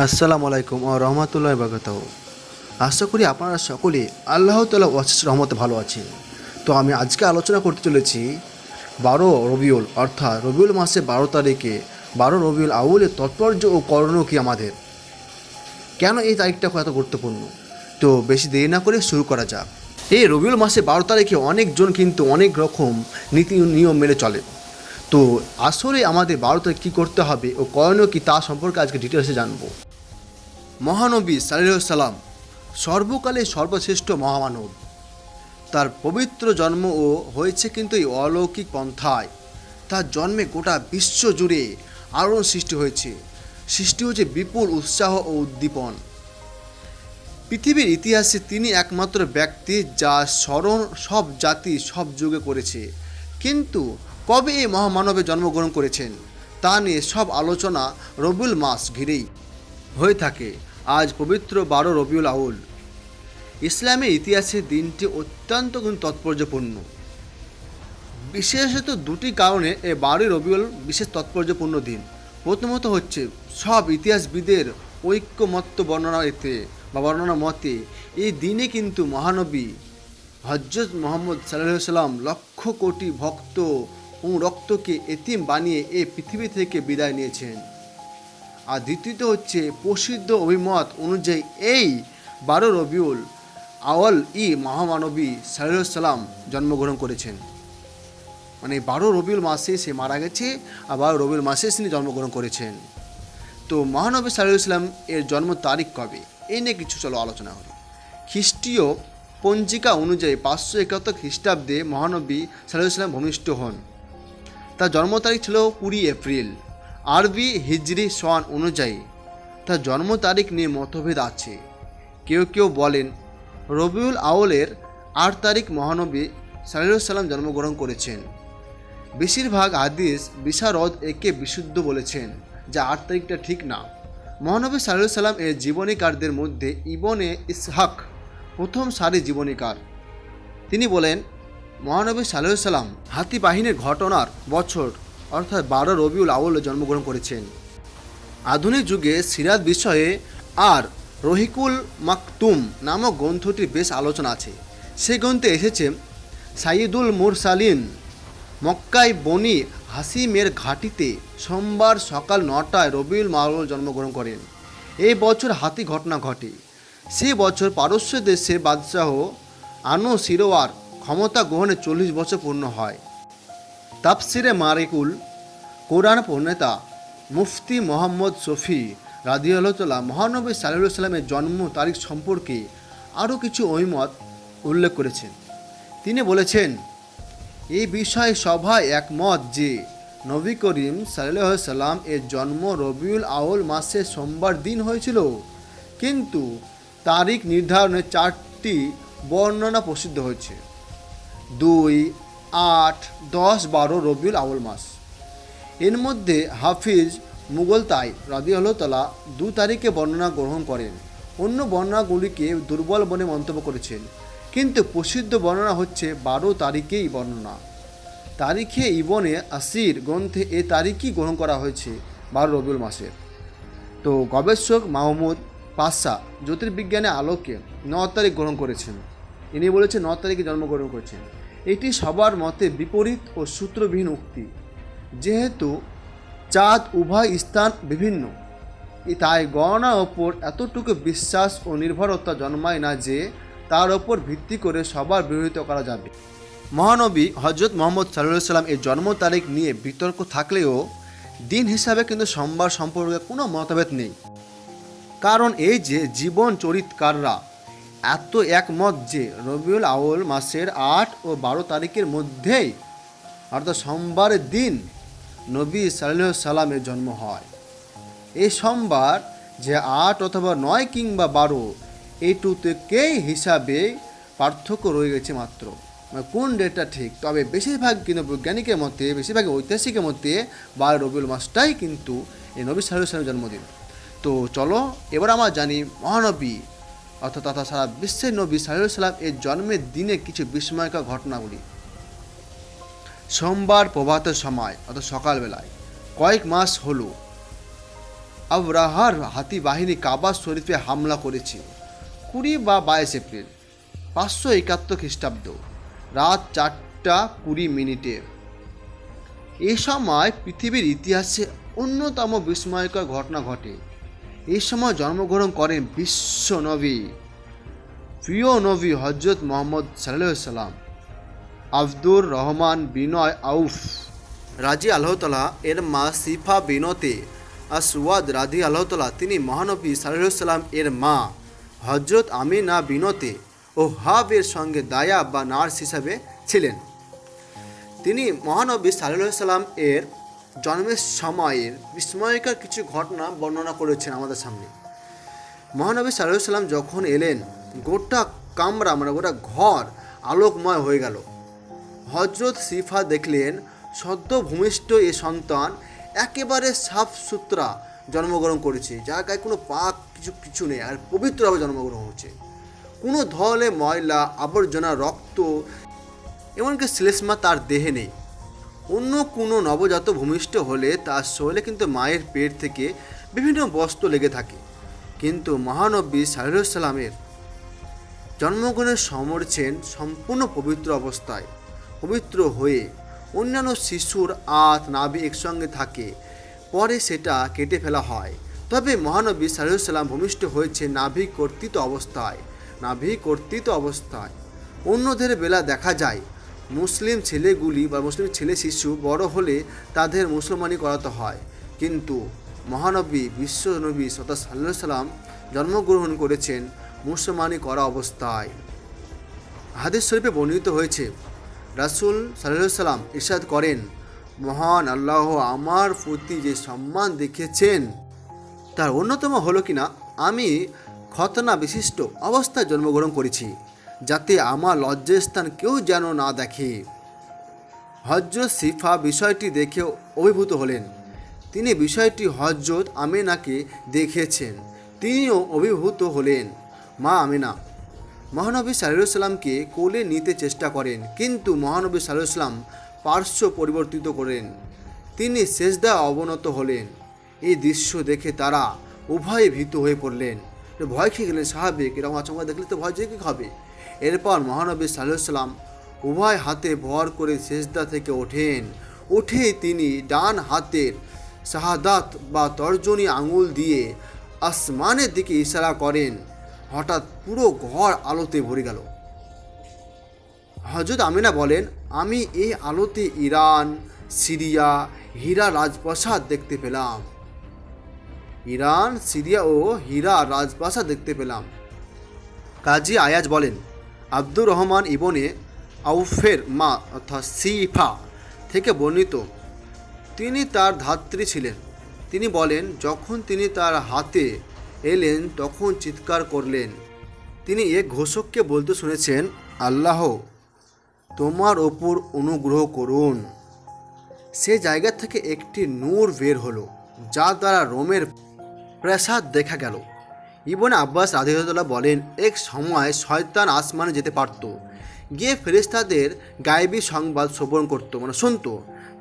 আসসালামু আলাইকুম ও রহমতুল্লাহ বারাকাতুহু। আশা করি আপনারা সকলে আল্লাহ তাআলা অশেষ রহমতে ভালো আছেন। তো আমি আজকে আলোচনা করতে চলেছি 12 রবিউল অর্থাৎ রবিউল মাসে 12 তারিখে 12 রবিউল আউলের তাৎপর্য ও করণীয় কি আমাদের, কেন এই তারিখটা এত গুরুত্বপূর্ণ। তো বেশি দেরি না করে শুরু করা যাক। এই রবিউল মাসে 12 তারিখে অনেকজন কিন্তু অনেক রকম নীতি নিয়ম মেনে চলে। তো আসলে আমাদের 12 তারিখ কী করতে হবে ও করণীয় কী তা সম্পর্কে আজকে ডিটেলসে জানবো। মহানবী সাল্লাল্লাহু আলাইহি সাল্লাম সর্বকালে সর্বশ্রেষ্ঠ মহামানব। তার পবিত্র জন্ম ও হয়েছে কিন্তু এই অলৌকিক পন্থায়। তার জন্মে গোটা বিশ্ব জুড়ে আলোড়ন সৃষ্টি হয়েছে বিপুল উৎসাহ ও উদ্দীপন। পৃথিবীর ইতিহাসে তিনি একমাত্র ব্যক্তি যা স্মরণ সব জাতি সব যুগে করেছে। কিন্তু কবে এই মহামানবে জন্মগ্রহণ করেছেন তা নিয়ে সব আলোচনা রবিউল মাস ঘিরেই হয়ে থাকে। আজ পবিত্র 12 রবিউল আউল ইসলামের ইতিহাসে দিনটি অত্যন্ত তাৎপর্যপূর্ণ। বিশেষত দুটি কারণে এই 12 রবিউল বিশেষ তাৎপর্যপূর্ণ দিন। প্রথমত হচ্ছে সব ইতিহাসবিদের ঐক্যমত্য বর্ণনা মতে এই দিনে কিন্তু মহানবী হযরত মুহাম্মদ সাল্লাল্লাহু আলাইহি সাল্লাম লক্ষ কোটি ভক্ত ও রক্তকে এতিম বানিয়ে এই পৃথিবী থেকে বিদায় নিয়েছেন। আর দ্বিতীয়ত হচ্ছে প্রসিদ্ধ অভিমত অনুযায়ী এই 12 রবিউল আউয়াল মহামানবী সাল্লাল্লাহু আলাইহি সাল্লাম জন্মগ্রহণ করেছেন। মানে 12 রবিউল মাসে সে মারা গেছে, আর 12 রবিউল মাসে তিনি জন্মগ্রহণ করেছেন। তো মহানবী সাল্লাল্লাহু আলাইহি সাল্লাম এর জন্ম তারিখ কবে এই নিয়ে কিছু আলোচনা হলো। খ্রিস্টীয় পঞ্জিকা অনুযায়ী 571 খ্রিস্টাব্দে মহানবী সাল্লাল্লাহু আলাইহি সাল্লাম ভূমিষ্ঠ হন। তার জন্ম তারিখ ছিল 20 এপ্রিল। আরবি হিজরি সন অনুযায়ী তার জন্ম তারিখ নিয়ে মতভেদ আছে। কেউ কেউ বলেন রবিউল আউলের 8 তারিখ মহানবী সাল্লাল্লাহু আলাইহি সাল্লাম জন্মগ্রহণ করেছেন। বেশিরভাগ হাদিস বিশারদ একে বিশুদ্ধ বলেছেন, যা 8 তারিখটা ঠিক না। মহানবী সাল্লাল্লাহু আলাইহি সাল্লাম এর জীবনীকারদের মধ্যে ইবনে ইসহাক প্রথম সারি জীবনীকার। তিনি বলেন মহানবী সাল্লাল্লাহু আলাইহি সাল্লাম হাতি বাহিনীর ঘটনার বছর অর্থাৎ 12 রবিউল আউলে জন্মগ্রহণ করেছেন। আধুনিক যুগে সিরাত বিষয়ে আর রহিকুল মাকতুম নামক গ্রন্থটির বেশ আলোচনা আছে। সেই গ্রন্থে এসেছে সাইয়্যিদুল মুরসালিন মক্কায় বনি হাসিমের ঘাঁটিতে সোমবার সকাল 9টায় রবিউল আউল জন্মগ্রহণ করেন। এই বছর হাতি ঘটনা ঘটে। সেই বছর পারস্য দেশের বাদশাহ আনুশিরওয়ার ক্ষমতা গ্রহণে 40 বছর পূর্ণ হয়। তাফসিরে মারিকুল কোরআন প্রণেতা মুফতি মোহাম্মদ শফি রাদিয়াল্লাহু তাআলা মহানবী সাল্লাল্লাহু আলাইহি সাল্লামের জন্ম তারিখ সম্পর্কে আরও কিছু অভিমত উল্লেখ করেছেন। তিনি বলেছেন এই বিষয়ে সবাই একমত যে নবী করিম সাল্লাল্লাহু আলাইহি সাল্লাম এর জন্ম রবিউল আউল মাসের সোমবার দিন হয়েছিল। কিন্তু তারিখ নির্ধারণে 4টি বর্ণনা প্রসিদ্ধ হয়েছে: 2, 8, 10, 12 রবিউল আউল মাস। এর মধ্যে হাফিজ মুগলতাই রাদিয়াল্লাহু তাআলা 2 তারিখে বর্ণনা গ্রহণ করেন। অন্য বর্ণনাগুলিকে দুর্বল বলে মন্তব্য করেছেন, কিন্তু প্রসিদ্ধ বর্ণনা হচ্ছে 12 তারিখেই বর্ণনা। তারিখে ইবনে আসির গ্রন্থে এ তারিখই গ্রহণ করা হয়েছে 12 রবিউল মাসের। তো গবেষক মাহমুদ পাশা জ্যোতির্বিজ্ঞানের আলোকে 9 তারিখ গ্রহণ করেছেন। ইনি বলেছেন 9 তারিখে জন্মগ্রহণ করেছেন। এটি সবার মতে বিপরীত ও সূত্রবিহীন উক্তি। যেহেতু চাঁদ উভয় স্থান বিভিন্ন, তাই গণনার ওপর এতটুকু বিশ্বাস ও নির্ভরতা জন্মায় না যে তার ওপর ভিত্তি করে সবার বিরোধিতা করা যাবে। মহানবী হযরত মুহাম্মদ সাল্লাল্লাহু আলাইহি সাল্লাম এর জন্ম তারিখ নিয়ে বিতর্ক থাকলেও দিন হিসাবে কিন্তু সোমবার সম্পর্কে কোনো মতভেদ নেই। কারণ এই যে জীবন চরিতকাররা এত একমত যে রবিউল আউল মাসের 8 ও 12 তারিখের মধ্যেই অর্থাৎ সোমবারের দিন নবী সাল্লাল্লাহু আলাইহি সাল্লামের জন্ম হয়। এই সোমবার যে 8 অথবা 9 কিংবা 12 এইটুকুকেই হিসাবে পার্থক্য রয়ে গেছে মাত্র, কোন ডেটটা ঠিক। তবে বেশিরভাগ কিন্তু বৈজ্ঞানিকের মতে, বেশিরভাগ ঐতিহাসিকের মতে 12 রবিউল মাসটাই কিন্তু এই নবী সাল্লাল্লাহু আলাইহি সাল্লামের জন্মদিন। তো চলো এবার আমরা জানি মহানবী অর্থাৎ তথা সারা বিশ্বের নবী সাল্লাল্লাহু আলাইহি সাল্লাম এর জন্মের দিনে কিছু বিস্ময়কর ঘটনাগুলি। সোমবার প্রভাতের সময় অর্থাৎ সকালবেলায় কয়েক মাস হলো আবরাহার হাতি বাহিনী কাবা শরীফে হামলা করেছে 20 বা 22 এপ্রিল 571 খ্রিস্টাব্দ রাত 4:20। এই সময় পৃথিবীর ইতিহাসে অন্যতম বিস্ময়কর ঘটনা ঘটে। এই সময় জন্মগ্রহণ করেন বিশ্ব নবী, প্রিয় নবী হজরত মোহাম্মদ সাল্লাল্লাহু আলাইহি সাল্লাম। আব্দুর রহমান বিনয় আউফ রাজি আল্লাহ তাআলা এর মা সিফা বিনতে আসওয়াদ রাজি আল্লাহ তাআলা, তিনি মহানবী সাল্লাল্লাহু আলাইহি সাল্লাম এর মা হজরত আমিনা বিনতে ও হাবের সঙ্গে দায়া বা নার্স হিসাবে ছিলেন। তিনি মহানবী সাল্লাল্লাহু আলাইহি সাল্লাম এর জন্মের সময়ের বিস্ময়কর কিছু ঘটনা বর্ণনা করেছেন আমাদের সামনে। মহানবী সাল্লাল্লাহু আলাইহি সাল্লাম যখন এলেন, গোটা কামরা গোটা ঘর আলোকময় হয়ে গেল। হজরত সিফা দেখলেন সদ্য ভূমিষ্ঠ এ সন্তান একেবারে সাফ সুতরা জন্মগ্রহণ করেছে, যার গায়ে কোনো পাক কিছু নেই, আর পবিত্রভাবে জন্মগ্রহণ হচ্ছে। কোনো ধরনের ময়লা আবর্জনা রক্ত এমনকি শ্লেষ্মা তার দেহে নেই। অন্য কোনো নবজাত ভূমিষ্ঠ হলে তার শরীরে কিন্তু মায়ের পেট থেকে বিভিন্ন বস্ত্র লেগে থাকে, কিন্তু মহানবী সাল্লাল্লাহু আলাইহি সাল্লামের জন্মগ্রহণের সমর্ছেন সম্পূর্ণ পবিত্র অবস্থায়, পবিত্র হয়ে। অন্যান্য শিশুর নাভি একসঙ্গে থাকে, পরে সেটা কেটে ফেলা হয়, তবে মহানবী সাল্লাল্লাহু আলাইহি সাল্লাম ভূমিষ্ঠ হয়েছে নাভি কর্তৃত অবস্থায়। অন্যদের বেলা দেখা যায় মুসলিম ছেলেগুলি বা মুসলিম ছেলে শিশু বড় হলে তাদের মুসলমানি করাতে হয়, কিন্তু মহানবী বিশ্বনবী সাল্লাল্লাহু আলাইহি সাল্লাম জন্মগ্রহণ করেছেন মুসলমানি করা অবস্থায়। হাদিস শরীফে বর্ণিত হয়েছে, রাসূল সাল্লাল্লাহু আলাইহি সাল্লাম ইরশাদ করেন, মহান আল্লাহ আমার প্রতি যে সম্মান দেখিয়েছেন তার অন্যতম হলো কিনা আমি খতনা বিশিষ্ট অবস্থায় জন্মগ্রহণ করেছি, যাতে আমার লজ্জার স্থান কেউ যেন না দেখে। হযরত সিফা বিষয়টি দেখে অভিভূত হলেন। তিনি বিষয়টি হযরত আমিনাকে দেখিয়েছেন, তিনিও অভিভূত হলেন। মা আমিনা মহানবী সাল্লাল্লাহু আলাইহি সাল্লামকে কোলে নিতে চেষ্টা করেন, কিন্তু মহানবী সাল্লাল্লাহু আলাইহি সাল্লাম পার্শ্ব পরিবর্তিত করেন, তিনি সেজদায় অবনত হলেন। এই দৃশ্য দেখে তারা উভয়ে ভীত হয়ে পড়লেন, ভয় খেয়ে গেলেন। স্বাভাবিক, এরকম আচমকা দেখলে তো ভয় যে কী হবে। এরপর মহানবী সাল্লাল্লাহু আলাইহি সাল্লাম উভয় হাতে ভর করে সেজদা থেকে ওঠেন। উঠে তিনি ডান হাতের শাহাদাত বা তর্জনী আঙুল দিয়ে আসমানের দিকে ইশারা করেন। হঠাৎ পুরো ঘর আলোতে ভরে গেল। হযরত আমিনা বলেন, আমি এই আলোতে ইরান, সিরিয়া, হীরা রাজপ্রাসাদ দেখতে পেলাম। ইরান, সিরিয়া ও হীরা রাজপ্রাসাদ দেখতে পেলাম। কাজী আয়াজ বলেন, আব্দুর রহমান ইবনে আউফের মা অর্থাৎ সিফা থেকে বর্ণিত, তিনি তার ধাত্রী ছিলেন। তিনি বলেন, যখন তিনি তার হাতে এলেন তখন চিৎকার করলেন। তিনি এক ঘোষককে বলতে শুনেছেন, আল্লাহ তোমার ওপর অনুগ্রহ করুন। সে জায়গা থেকে একটি নূর বের হলো, যা দ্বারা রোমের প্রাসাদ দেখা গেল। ইবনে আব্বাস রাদিয়াল্লাহু বলেন, এক সময় শয়তান আসমানে যেতে পারত, গিয়ে ফেরেশতাদের গায়েবী সংবাদ শ্রবণ করত, শুনত।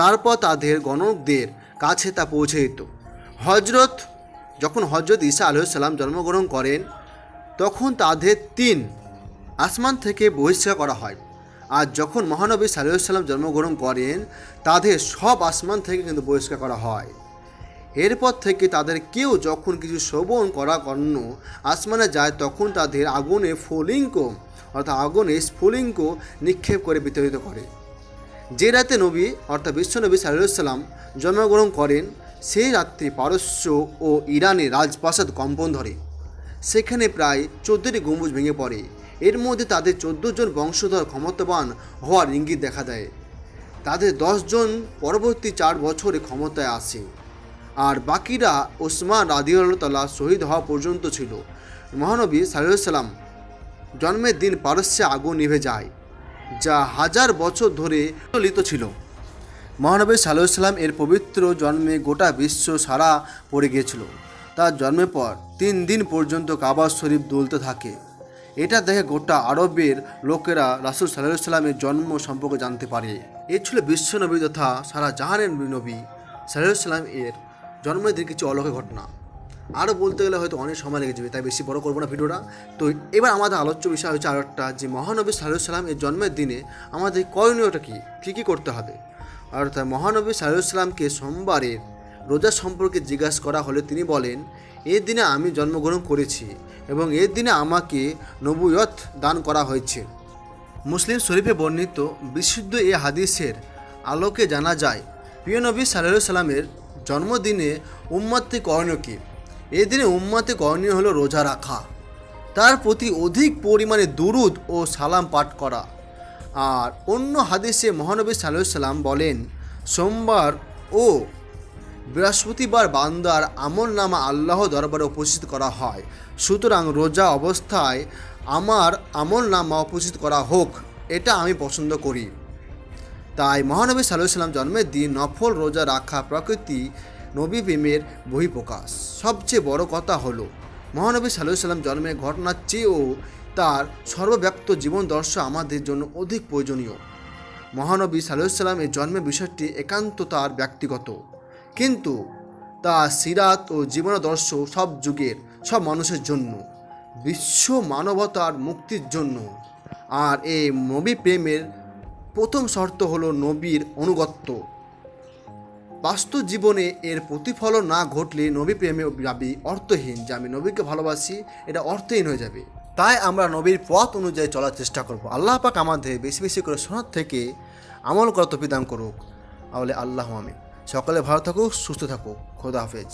তারপর তাদের গণকদের কাছে তা পৌঁছে যেত। যখন হজরত ঈসা আলাইহিস সালাম জন্মগ্রহণ করেন, তখন তাদের 3 আসমান থেকে বহিষ্কার করা হয়। আর যখন মহানবী সাল্লাল্লাহু আলাইহি সাল্লাম জন্মগ্রহণ করেন, তাদের সব আসমান থেকে কিন্তু বহিষ্কার করা হয়। এরপর থেকে তাদের কেউ যখন কিছু শ্রবণ করা কর্ণ আসমানে যায়, তখন তাদের আগুনে স্ফুলিঙ্গ নিক্ষেপ করে বিতাড়িত করে। যে রাতে নবী অর্থাৎ বিশ্বনবী সাল্লাল্লাহু আলাইহি সাল্লাম জন্মগ্রহণ করেন, সেই রাত্রে পারস্য ও ইরানের রাজপ্রাসাদ কম্পন ধরে। সেখানে প্রায় 14টি গম্বুজ ভেঙে পড়ে। এর মধ্যে তাদের 14 জন বংশধর ক্ষমতাবান হওয়ার ইঙ্গিত দেখা দেয়। তাদের 10 জন পরবর্তী 4 বছরে ক্ষমতায় আসে, আর বাকিরা ওসমান রাদিয়াল্লাহু তাআলা শহীদ হওয়া পর্যন্ত ছিল। মহানবী সাল্লাল্লাহু আলাইহি সাল্লাম জন্মের দিন পারস্যে আগুন নিভে যায়, যা 1000 বছর ধরে প্রচলিত ছিল। মহানবী সাল্লাল্লাহু আলাইহি সাল্লাম এর পবিত্র জন্মে গোটা বিশ্ব সারা পড়ে গিয়েছিল। তার জন্মের পর 3 দিন পর্যন্ত কাবা শরীফ দুলতে থাকে। এটা দেখে গোটা আরবের লোকেরা রাসূল সাল্লাল্লাহু আলাইহি সাল্লামের জন্ম সম্পর্কে জানতে পারে। এ ছিল বিশ্বনবী তথা সারা জাহানের নবী সাল্লাল্লাহু আলাইহি সাল্লাম এর জন্মের দিন কিছু অলৌকিক ঘটনা। আরও বলতে গেলে হয়তো অনেক সময় লেগে যাবে, তাই বেশি বড় করবো না ভিডিওটা। তো এবার আমাদের আলোচ্য বিষয় হচ্ছে আরও একটা, যে মহানবী সাল্লাল্লাহু আলাইহি সাল্লাম এর জন্মের দিনে আমাদের করণীয়টা কী কী করতে হবে। অর্থাৎ মহানবী সাল্লাল্লাহু আলাইহি সাল্লামকে সোমবারের রোজা সম্পর্কে জিজ্ঞাসা করা হলে তিনি বলেন, এর দিনে আমি জন্মগ্রহণ করেছি এবং এর দিনে আমাকে নবুয়ত দান করা হয়েছে। মুসলিম শরীফে বর্ণিত বিশুদ্ধ এই হাদিসের আলোকে জানা যায় প্রিয় নবী সাল্লাল্লাহু আলাইহি সাল্লামের জন্মদিনে উম্মতে করণীয় কী। এই দিনে উম্মতে করণীয় হলো রোজা রাখা, তার প্রতি অধিক পরিমাণে দুরুদ ও সালাম পাঠ করা। আর অন্য হাদিসে মহানবী সাল্লাল্লাহু আলাইহি সাল্লাম বলেন, সোমবার ও বৃহস্পতিবার বান্দার আমল নামা আল্লাহ দরবারে উপস্থিত করা হয়, সুতরাং রোজা অবস্থায় আমার আমল নামা উপস্থিত করা হোক, এটা আমি পছন্দ করি। তাই মহানবী সাল্লাল্লাহু আলাইহি সাল্লাম জন্মের দিন নফল রোজা রাখা প্রকৃতি নবী প্রেমের বহিঃপ্রকাশ। সবচেয়ে বড় কথা হলো মহানবী সাল্লাল্লাহু আলাইহি সাল্লাম জন্মের ঘটনার চেয়েও তার সর্বব্যাপ্ত জীবন দর্শন আমাদের জন্য অধিক প্রয়োজনীয়। মহানবী সাল্লাল্লাহু আলাইহি সাল্লামের জন্মের বিষয়টি একান্ত তার ব্যক্তিগত, কিন্তু তার সিরাত ও জীবনাদর্শ সব যুগের সব মানুষের জন্য, বিশ্ব মানবতার মুক্তির জন্য। আর এই নবী প্রেমের প্রথম শর্ত হলো নবীর অনুগত্য। বাস্তব জীবনে এর প্রতিফলন না ঘটলে নবী প্রেমে যাবে অর্থহীন, যে আমি নবীকে ভালোবাসি এটা অর্থহীন হয়ে যাবে। তাই আমরা নবীর পথ অনুযায়ী চলার চেষ্টা করব। আল্লাহ পাক আমাদের বেশি বেশি করে শোনার থেকে আমল করা তৌফিক দান করুক। তাহলে আল্লাহ আমিন। সকলে ভালো থাকুক, সুস্থ থাকুক। খোদা হাফেজ।